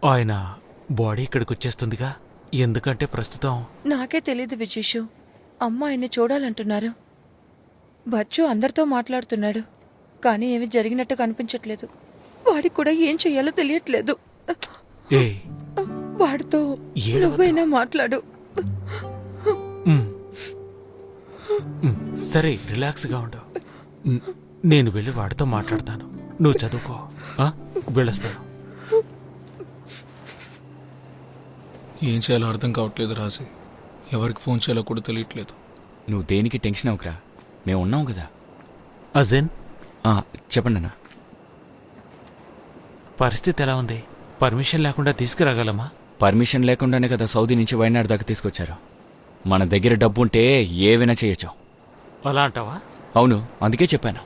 ఆయన బాడీ ఇక్కడికి వచ్చేస్తుందిగా. ఎందుకంటే ప్రస్తుతం నాకే తెలీదు విజేషు. అమ్మ ఆయన్ని చూడాలంటున్నారు. బచ్చు అందరితో మాట్లాడుతున్నాడు, కానీ ఏమి జరిగినట్టు కనిపించట్లేదు. వాడికి కూడా ఏం చెయ్యాలో తెలియట్లేదు. ఏ వాడితో ఏడవద్దు. నువ్వైనా మాట్లాడు. సరే, రిలాక్స్గా ఉండు. నేను వెళ్ళి వాడితో మాట్లాడతాను. నువ్వు చదువుకో. వెళ్ళొస్తాను. ఏం చేయాలో అర్థం కావట్లేదు రాజీ. ఎవరికి ఫోన్ చేయాలో కూడా తెలియట్లేదు. నువ్వు దేనికి టెన్షన్ అవ్వకరా, మేము ఉన్నాం కదా. అజన్, చెప్పండి అన్న. పరిస్థితి ఎలా ఉంది? పర్మిషన్ లేకుండా తీసుకురాగలమా? పర్మిషన్ లేకుండానే కదా సౌదీ నుంచి వైనాడు దాకా తీసుకొచ్చారు. మన దగ్గర డబ్బు ఉంటే ఏవైనా చేయొచ్చు. అలా అంటావా? అవును, అందుకే చెప్పాను.